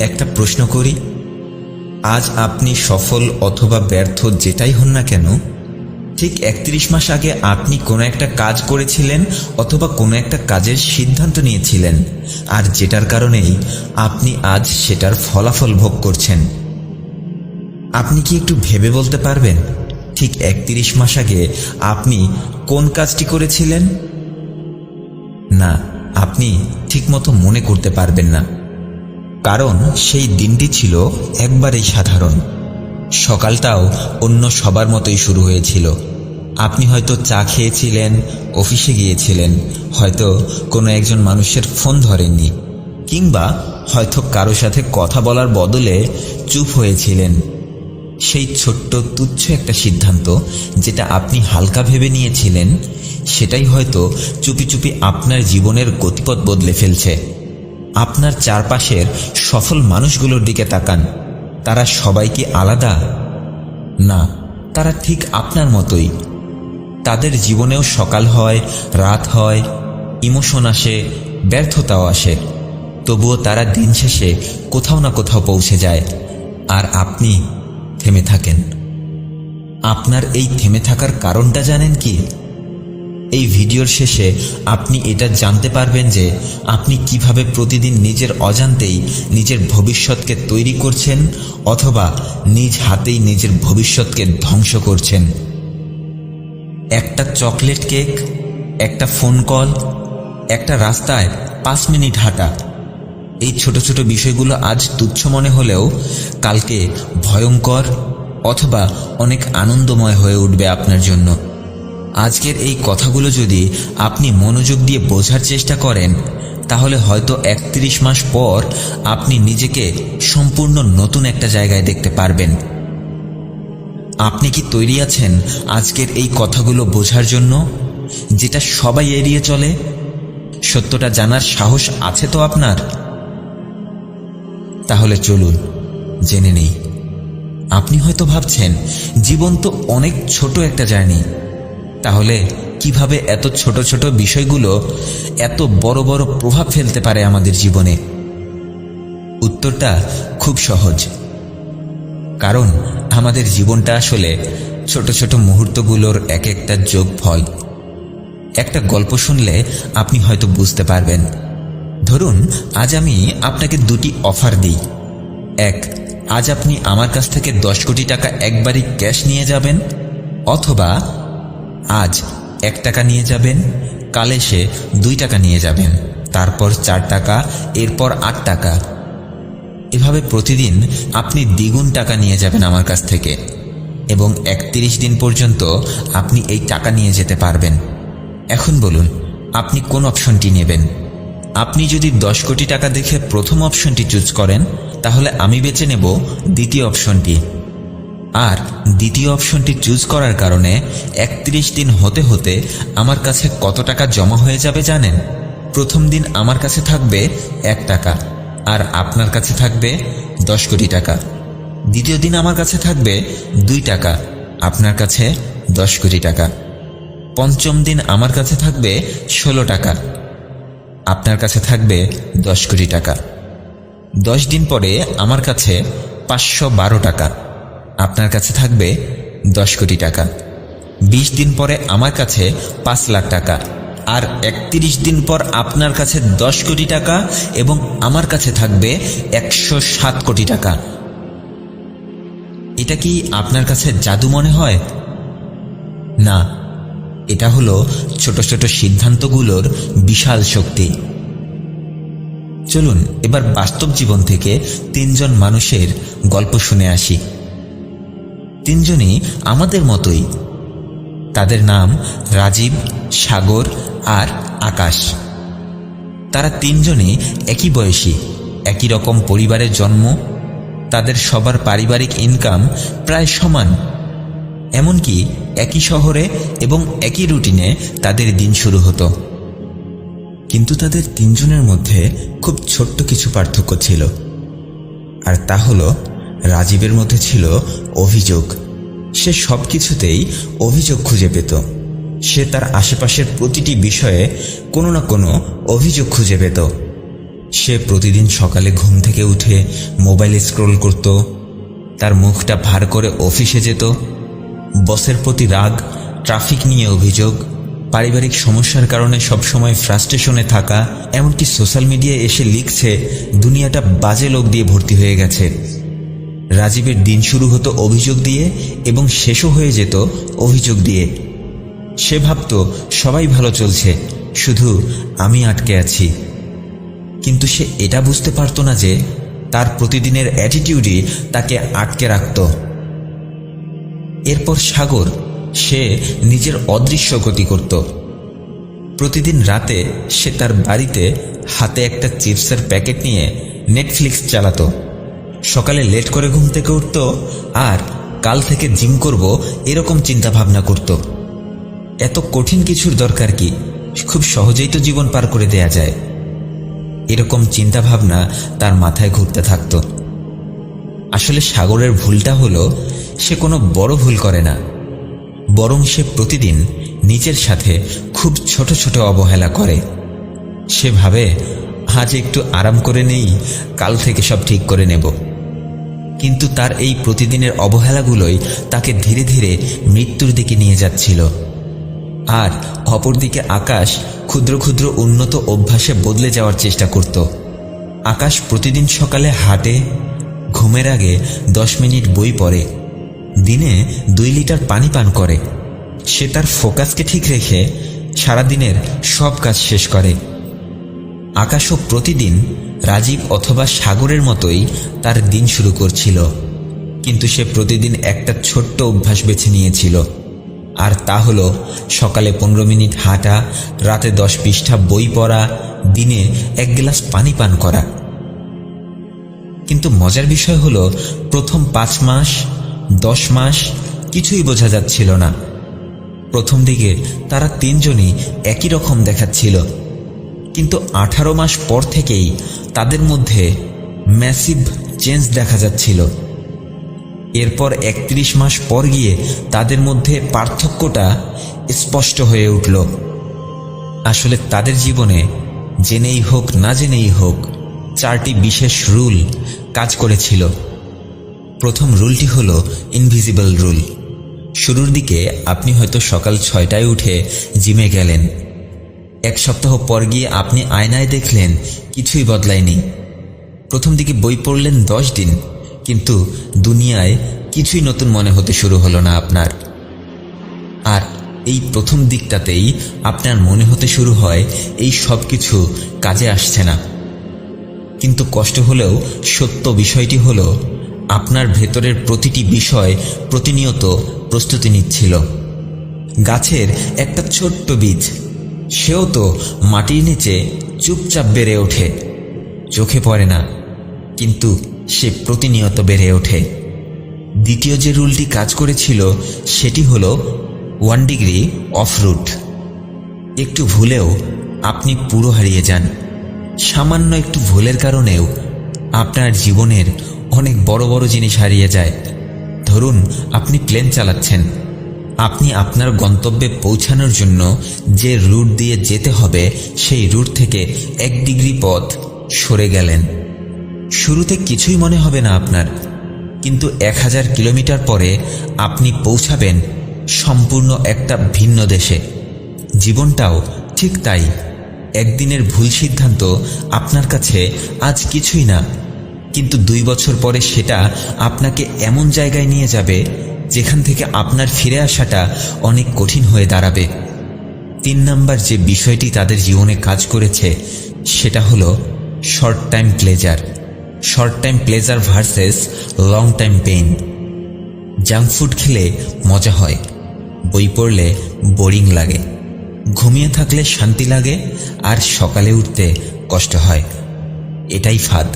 একটা প্রশ্ন করি, আজ আপনি সফল অথবা ব্যর্থ যেটাই হন না কেন, ঠিক 31 মাস আগে আপনি কোনো একটা কাজ করেছিলেন অথবা কোনো একটা কাজের সিদ্ধান্ত নিয়েছিলেন, আর যেটার কারণেই আপনি আজ সেটার ফলাফল ভোগ করছেন। আপনি কি একটু ভেবে বলতে পারবেন ঠিক 31 মাস আগে আপনি কোন কাজটি করেছিলেন? না, আপনি ঠিকমতো মনে করতে পারবেন না, কারণ সেই দিনটি ছিল একবারেই সাধারণ। সকালটাও অন্য সবার মতোই শুরু হয়েছিল। আপনি হয়তো চা খেয়েছিলেন, অফিসে গিয়েছিলেন, হয়তো কোনো একজন মানুষের ফোন ধরেননি, কিংবা হয়তো কারো সাথে কথা বলার বদলে চুপ হয়েছিলেন। সেই ছোট্ট তুচ্ছ একটা সিদ্ধান্ত যেটা আপনি হালকা ভেবে নিয়েছিলেন, সেটাই হয়তো চুপি চুপি আপনার জীবনের গতিপথ বদলে ফেলছে। আপনার চারপাশের সফল মানুষগুলোর দিকে তাকান, তারা সবাই কি আলাদা? না, তারা ঠিক আপনার মতোই। তাদের জীবনেও সকাল হয়, রাত হয়, ইমোশন আসে, ব্যর্থতাও আসে, তবুও তারা দিন শেষে কোথাও না কোথাও পৌঁছে যায়। আর আপনি থেমে থাকেন। আপনার এই থেমে থাকার কারণটা জানেন কি? এই ভিডিওর শেষে আপনি এটা জানতে পারবেন যে আপনি কিভাবে প্রতিদিন নিজের অজান্তেই নিজের ভবিষ্যৎকে তৈরি করছেন অথবা নিজ হাতেই নিজের ভবিষ্যৎকে ধ্বংস করছেন। একটা চকলেট কেক, একটা ফোন কল, একটা রাস্তায় 5 মিনিট হাঁটা, এই ছোট ছোট বিষয়গুলো আজ তুচ্ছ মনে হলেও কালকে ভয়ঙ্কর অথবা অনেক আনন্দময় হয়ে উঠবে আপনার জন্য। আজকের এই কথাগুলো যদি আপনি মনোযোগ দিয়ে বোঝার চেষ্টা করেন, তাহলে হয়তো 31 মাস পর আপনি নিজেকে সম্পূর্ণ নতুন একটা জায়গায় দেখতে পারবেন। আপনি কি তৈরি আছেন আজকের এই কথাগুলো বোঝার জন্য, যেটা সবাই এড়িয়ে চলে? সত্যটা জানার সাহস আছে তো আপনার? তাহলে চলুন জেনে নেই। আপনি হয়তো ভাবছেন জীবন তো অনেক ছোট একটা জার্নি, তাহলে কিভাবে এত ছোট ছোট বিষয়গুলো এত বড় বড় প্রভাব ফেলতে পারে আমাদের জীবনে? উত্তরটা খুব সহজ, কারণ আমাদের জীবনটা আসলে ছোট ছোট মুহূর্তগুলোর এক একটা যোগফল। একটা গল্প শুনলে আপনি হয়তো বুঝতে পারবেন। ধরুন, আজ আমি আপনাকে 2টি অফার দিই। এক, আজ আপনি আমার কাছ থেকে 10 কোটি টাকা একবারই ক্যাশ নিয়ে যাবেন, অথবা আজ 1 টাকা নিয়ে যাবেন, কাল এসে 2 টাকা নিয়ে যাবেন, তারপর 4 টাকা, এরপর 8 টাকা। এভাবে প্রতিদিন আপনি দ্বিগুণ টাকা নিয়ে যাবেন আমার কাছ থেকে, এবং 31 দিন পর্যন্ত আপনি এই টাকা নিয়ে যেতে পারবেন। এখন বলুন, আপনি কোন অপশনটি নেবেন? আপনি যদি 10 কোটি টাকা দেখে প্রথম অপশনটি চুজ করেন, তাহলে আমি বেছে নেব দ্বিতীয় অপশনটি। আর দ্বিতীয় অপশনটি চুজ করার কারণে 31 দিন হতে হতে আমার কাছে কত টাকা জমা হয়ে যাবে জানেন? প্রথম দিন আমার কাছে থাকবে 1 টাকা, আর আপনার কাছে থাকবে 10 কোটি টাকা। দ্বিতীয় দিন আমার কাছে থাকবে 2 টাকা, আপনার কাছে 10 কোটি টাকা। পঞ্চম দিন আমার কাছে থাকবে 16 টাকা, আপনার কাছে থাকবে 10 কোটি টাকা। 10 দিন পরে আমার কাছে 512 টাকা, আপনার কাছে থাকবে 10 কোটি টাকা। 20 দিন পরে আমার কাছে 5 লাখ টাকা, আর 31 দিন পর আপনার কাছে 10 কোটি টাকা এবং আমার কাছে থাকবে 107 কোটি টাকা। এটা কি আপনার কাছে জাদু মনে হয়? না, এটা হলো ছোট ছোট সিদ্ধান্তগুলোর বিশাল শক্তি। চলুন এবার বাস্তব জীবন থেকে 3 জন মানুষের গল্প শুনে আসি। 3 জনই আমাদের মতোই। তাদের নাম রাজীব, সাগর আর আকাশ। তারা 3 জনই একই বয়সী, একই রকম পরিবারের জন্ম, তাদের সবার পারিবারিক ইনকাম প্রায় সমান, এমনকি একই শহরে এবং একই রুটিনে তাদের দিন শুরু হতো। কিন্তু তাদের 3 জনের মধ্যে খুব ছোট্ট কিছু পার্থক্য ছিল, আর তা হলো রাজীবের মধ্যে ছিল অভিযোগ। সে সব কিছুতেই অভিযোগ খুঁজে পেত। সে তার আশেপাশের প্রতিটি বিষয়ে কোনো না কোনো অভিযোগ খুঁজে পেত। সে প্রতিদিন সকালে ঘুম থেকে উঠে মোবাইল স্ক্রল করত, তার মুখটা ভার করে অফিসে যেত। বসের প্রতি রাগ, ট্রাফিক নিয়ে অভিযোগ, পারিবারিক সমস্যার কারণে সবসময় ফ্রাস্ট্রেশনে থাকা, এমনকি সোশ্যাল মিডিয়ায় এসে লিখছে দুনিয়াটা বাজে লোক দিয়ে ভর্তি হয়ে গেছে। রাজীবের দিন শুরু হতো অভিযোগ দিয়ে এবং শেষও হয়ে যেত অভিযোগ দিয়ে। সে ভাবত সবাই ভালো চলছে, শুধু আমি আটকে আছি। কিন্তু সে এটা বুঝতে পারত না যে তার প্রতিদিনের অ্যাটিটিউডই তাকে আটকে রাখত। এরপর সাগর, সে নিজের অদৃশ্য গতি করত। প্রতিদিন রাতে সে তার বাড়িতে হাতে একটা চিপসের প্যাকেট নিয়ে নেটফ্লিক্স চালাতো। সকালে লেট করে ঘুম থেকে উঠত আর কাল থেকে জিম করব এরকম চিন্তা ভাবনা করত। এত কঠিন কিছুর দরকার কি, খুব সহজেই তো জীবন পার করে দেয়া যায়, এরকম চিন্তা ভাবনা তার মাথায় ঘুরতে থাকত। আসলে সাগরের ভুলটা হলো সে কোনো বড় ভুল করে না, বরং সে প্রতিদিন নিজের সাথে খুব ছোট ছোট অবহেলা করে। সে ভাবে আজ একটু আরাম করে নেই, কাল থেকে সব ঠিক করে নেব। কিন্তু তার এই প্রতিদিনের অবহেলাগুলোই তাকে ধীরে ধীরে মৃত্যুর দিকে নিয়ে যাচ্ছিল। আর অপরদিকে আকাশ ক্ষুদ্র ক্ষুদ্র উন্নত অভ্যাসে বদলে যাওয়ার চেষ্টা করত। আকাশ প্রতিদিন সকালে হাঁটে, ঘুমের আগে 10 মিনিট বই পড়ে, দিনে 2 লিটার পানি পান করে। সে তার ফোকাসকে ঠিক রেখে সারাদিনের সব কাজ শেষ করে। আকাশও প্রতিদিন রাজীব অথবা সাগরের মতোই তার দিন শুরু করছিল, কিন্তু সে প্রতিদিন একটা ছোট্ট অভ্যাস বেছে নিয়েছিল, আর তা হলো সকালে 15 মিনিট হাঁটা, রাতে 10 পৃষ্ঠা বই পড়া, দিনে 1 গ্লাস পানি পান করা। কিন্তু মজার বিষয় হলো প্রথম 5 মাস 10 মাস কিছুই বোঝা যাচ্ছিল না। প্রথম দিকে তারা 3 জনই একই রকম দেখাচ্ছিল, কিন্তু 18 মাস পর থেকেই তাদের মধ্যে ম্যাসিভ চেঞ্জ দেখা যাচ্ছিল। এরপর 31 মাস পর গিয়ে তাদের মধ্যে পার্থক্যটা স্পষ্ট হয়ে উঠল। আসলে তাদের জীবনে জেনেই হোক না জেনেই হোক 4টি বিশেষ রুল কাজ করেছিল। প্রথম রুলটি হলো ইনভিজিবল রুল। শুরুর দিকে আপনি হয়তো সকাল 6টায় উঠে জিমে গেলেন। 1 সপ্তাহ পর গিয়ে আপনি আয়নায় দেখলেন কিছুই বদলায়নি। প্রথম দিকে বই পড়লেন 10 দিন, কিন্তু দুনিয়ায় কিছুই নতুন মনে হতে শুরু হলো না আপনার। আর এই প্রথম দিকটাতেই আপনার মনে হতে শুরু হয় এই সব কিছু কাজে আসছে না। কিন্তু কষ্ট হলেও সত্য বিষয়টি হলো আপনার ভেতরের প্রতিটি বিষয় প্রতিনিয়ত প্রস্তুতি নিচ্ছিল। গাছের একটা ছোট্ট বীজ, সেও তো মাটির নিচে চুপচাপ বেড়ে ওঠে, চোখে পড়ে না, কিন্তু সে প্রতিনিয়ত বেড়ে ওঠে। দ্বিতীয় যে রুলটি কাজ করেছিল সেটি হলো 1 ডিগ্রি অফ রুট। একটু ভুলেও আপনি পুরো হারিয়ে যান। সামান্য একটু ভুলের কারণেও আপনার জীবনের অনেক বড় বড় জিনিস হারিয়ে যায়। ধরুন আপনি প্লেন চালাচ্ছেন, আপনি আপনার গন্তব্যে পৌঁছানোর জন্য যে রুট দিয়ে যেতে হবে সেই রুট থেকে 1 ডিগ্রি পথ সরে গেলেন। শুরুতে কিছুই মনে হবে না আপনার, কিন্তু 1000 কিলোমিটার পরে আপনি পৌঁছাবেন সম্পূর্ণ একটা ভিন্ন দেশে। জীবনটাও ঠিক তাই। একদিনের ভুল সিদ্ধান্ত আপনার কাছে আজ কিছুই না, কিন্তু 2 বছর পরে সেটা আপনাকে এমন জায়গায় নিয়ে যাবে যেখান থেকে আপনার ফিরে আসাটা অনেক কঠিন হয়ে দাঁড়াবে। 3 নাম্বার যে বিষয়টি তাদের জীবনে কাজ করেছে সেটা হলো short time pleasure. Short time pleasure versus long time pain. Junk food খেলে মজা হয়, বই পড়লে বোরিং লাগে, ঘুমিয়ে থাকলে শান্তি লাগে, আর সকালে উঠতে কষ্ট হয়। এটাই ফাঁদ।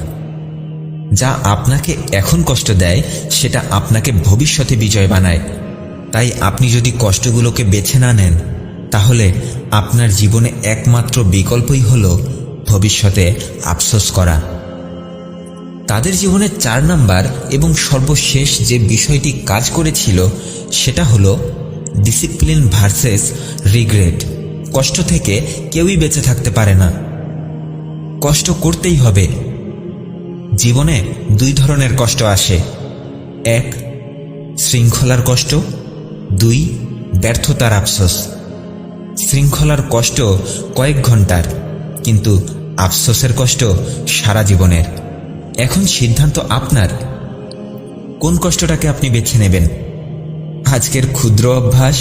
যা আপনাকে এখন কষ্ট দেয় সেটা আপনাকে ভবিষ্যতে বিজয় বানায়। তাই আপনি যদি কষ্টগুলোকে বেছে না নেন, তাহলে আপনার জীবনে একমাত্র বিকল্পই হলো ভবিষ্যতে আফসোস করা। তাদের জীবনে 4 নাম্বার এবং সর্বশেষ যে বিষয়টি কাজ করেছিল সেটা হলো ডিসিপ্লিন ভার্সেস রিগ্রেট। কষ্ট থেকে কেউই বেঁচে থাকতে পারে না। কষ্ট করতেই হবে। জীবনে দুই ধরনের কষ্ট আসে, এক শৃঙ্খলার কষ্ট, দুই ব্যর্থতার আফসোস। শৃঙ্খলার কষ্ট কয়েক ঘন্টার, কিন্তু আফসোসের কষ্ট সারা জীবনের। এখন সিদ্ধান্ত আপনার, কোন কষ্টটাকে আপনি বেছে নেবেন। আজকের ক্ষুদ্র অভ্যাস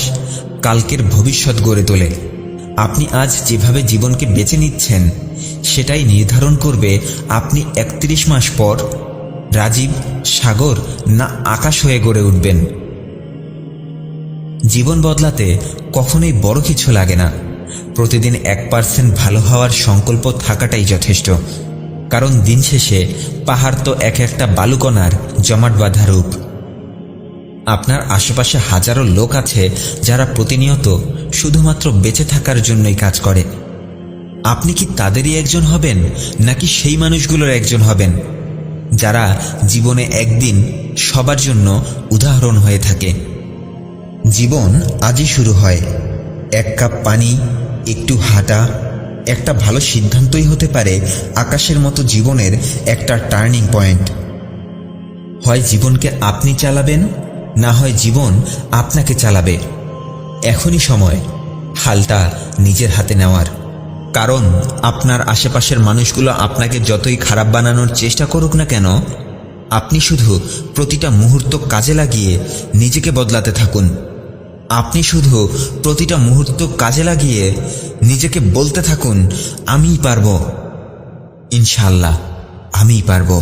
কালকের ভবিষ্যৎ গড়ে তোলে। আপনি আজ যেভাবে জীবনকে বেছে নিচ্ছেন সেটাই নির্ধারণ করবে আপনি 31 মাস পর রাজীব, সাগর না আকাশ হয়ে গড়ে উঠবেন। জীবন বদলাতে কখনোই বড় কিছু লাগে না, প্রতিদিন 1% ভালো হওয়ার সংকল্প থাকাটাই যথেষ্ট। কারণ দিন শেষে পাহাড় তো এক একটা বালুকণার জমাট বাঁধা রূপ। আপনার আশেপাশে হাজারো লোক আছে যারা প্রতিনিয়ত শুধুমাত্র বেঁচে থাকার জন্যই কাজ করে। আপনি কি তাদেরই একজন হবেন, নাকি সেই মানুষগুলোর একজন হবেন যারা জীবনে একদিন সবার জন্য উদাহরণ হয়ে থাকে? জীবন আজই শুরু হয়। 1 কাপ পানি, একটু হাঁটা, একটা ভালো সিদ্ধান্তই হতে পারে আকাশের মতো জীবনের একটা টার্নিং পয়েন্ট। হয় জীবনকে আপনি চালাবেন, না হয় জীবন আপনাকে চালাবে। এখনই সময় হালটা নিজের হাতে নেওয়ার। কারণ আপনার আশেপাশের মানুষগুলো আপনাকে যতই খারাপ বানানোর চেষ্টা করুক না কেন, আপনি শুধু প্রতিটা মুহূর্ত কাজে লাগিয়ে নিজেকে বদলাতে থাকুন। আপনি শুধু প্রতিটা মুহূর্ত কাজে লাগিয়ে নিজেকে বলতে থাকুন, আমিই পারবো, ইনশাআল্লাহ আমিই পারবো।